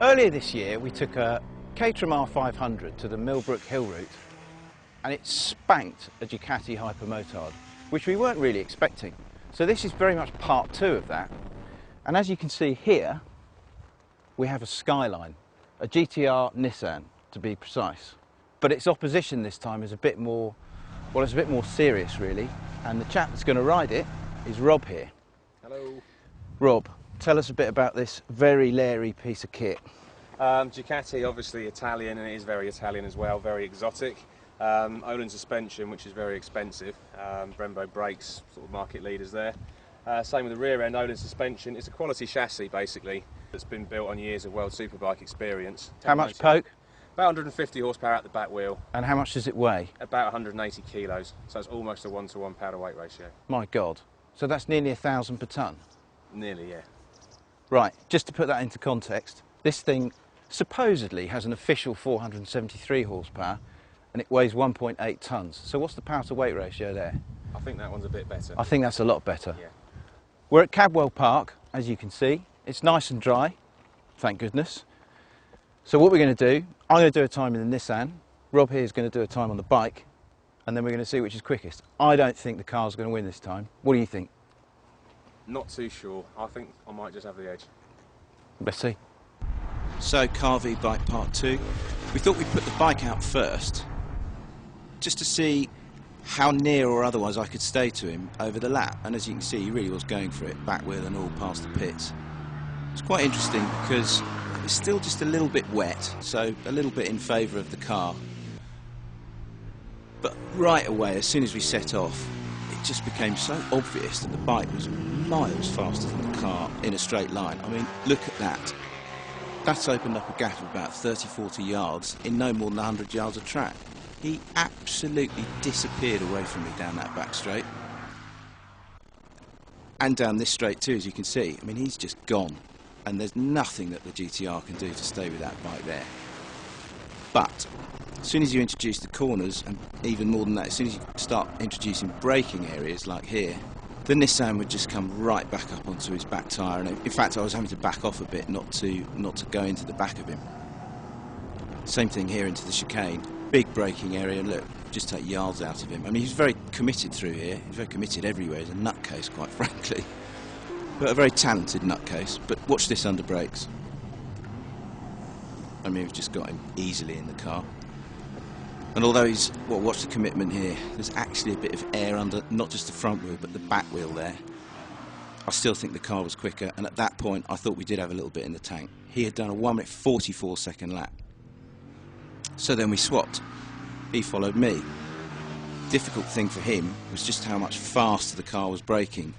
Earlier this year we took a Caterham R500 to the Millbrook Hill route and it spanked a Ducati Hypermotard, which we weren't really expecting. So this is very much part two of that. And as you can see here, we have a Skyline, a GTR Nissan to be precise. But its opposition this time is a bit more, well, it's a bit more serious really. And the chap that's going to ride it is Rob here. Hello. Rob, tell us a bit about this very leery piece of kit. Ducati, obviously Italian, and it is very Italian as well, very exotic. Öhlins suspension, which is very expensive. Brembo brakes, sort of market leaders there. Same with the rear end, Öhlins suspension. It's a quality chassis basically that's been built on years of World Superbike experience. How much poke? About 150 horsepower at the back wheel. And how much does it weigh? About 180 kilos, so it's almost a 1-to-1 power to weight ratio. My God, so that's nearly 1,000 per tonne? Nearly, yeah. Right, just to put that into context, this thing supposedly has an official 473 horsepower and it weighs 1.8 tonnes. So what's the power to weight ratio there? I think that one's a bit better. I think that's a lot better. Yeah. We're at Cadwell Park, as you can see. It's nice and dry, thank goodness. So what we're going to do, I'm going to do a time in the Nissan, Rob here is going to do a time on the bike, and then we're going to see which is quickest. I don't think the car's going to win this time. What do you think? Not too sure. I think I might just have the edge. Let's see. So, car v bike part 2. We thought we'd put the bike out first, just to see how near or otherwise I could stay to him over the lap. And as you can see, he really was going for it, back wheel and all past the pits. It's quite interesting because it's still just a little bit wet, so a little bit in favour of the car. But right away, as soon as we set off, it just became so obvious that the bike was miles faster than the car in a straight line. I mean, look at that. That's opened up a gap of about 30-40 yards in no more than 100 yards of track. He absolutely disappeared away from me down that back straight. And down this straight too, as you can see. I mean, he's just gone. And there's nothing that the GTR can do to stay with that bike there. But as soon as you introduce the corners, and even more than that, as soon as you start introducing braking areas like here, the Nissan would just come right back up onto his back tyre. And in fact, I was having to back off a bit not to go into the back of him. Same thing here into the chicane. Big braking area, and look, just take yards out of him. I mean, he's very committed through here. He's very committed everywhere. He's a nutcase, quite frankly. But a very talented nutcase. But watch this under brakes. I mean, we've just got him easily in the car. And although he's, well, watch the commitment here. There's actually a bit of air under, not just the front wheel, but the back wheel there. I still think the car was quicker, and at that point, I thought we did have a little bit in the tank. He had done a 1 minute 44 second lap. So then we swapped. He followed me. Difficult thing for him was just how much faster the car was braking.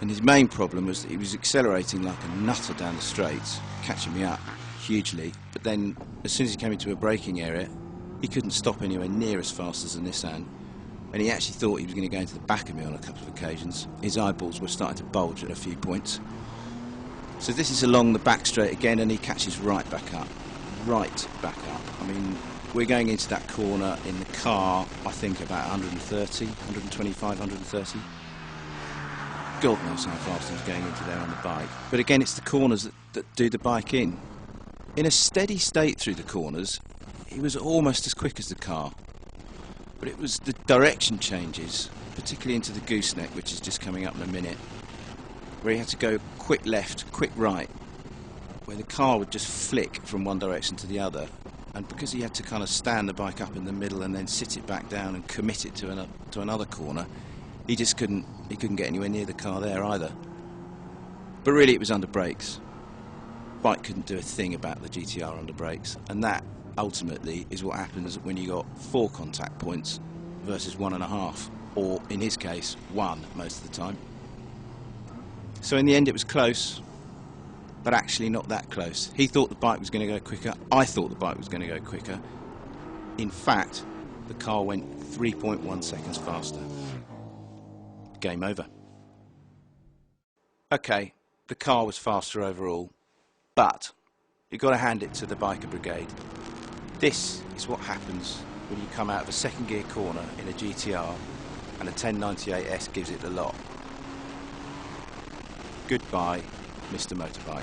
And his main problem was that he was accelerating like a nutter down the straights, catching me up hugely. But then, as soon as he came into a braking area, he couldn't stop anywhere near as fast as the Nissan. And he actually thought he was going to go into the back of me on a couple of occasions. His eyeballs were starting to bulge at a few points. So this is along the back straight again, and he catches right back up. Right back up. I mean, we're going into that corner in the car, I think about 130, 125, 130. God knows how fast he's going into there on the bike. But again, it's the corners that do the bike in. In a steady state through the corners, he was almost as quick as the car. But it was the direction changes, particularly into the gooseneck, which is just coming up in a minute, where he had to go quick left, quick right, where the car would just flick from one direction to the other. And because he had to kind of stand the bike up in the middle and then sit it back down and commit it to another corner, he just couldn't get anywhere near the car there either. But really it was under brakes. Bike couldn't do a thing about the GTR under brakes, and that ultimately is what happens when you got 4 contact points versus 1.5, or in his case 1 most of the time. So in the end it was close, but actually not that close. He thought the bike was going to go quicker. I thought the bike was going to go quicker. In fact, the car went 3.1 seconds faster. Game over. Okay, the car was faster overall, but you've got to hand it to the biker brigade. This is what happens when you come out of a second gear corner in a GTR and a 1098S gives it the lot. Goodbye, Mr. Motorbike.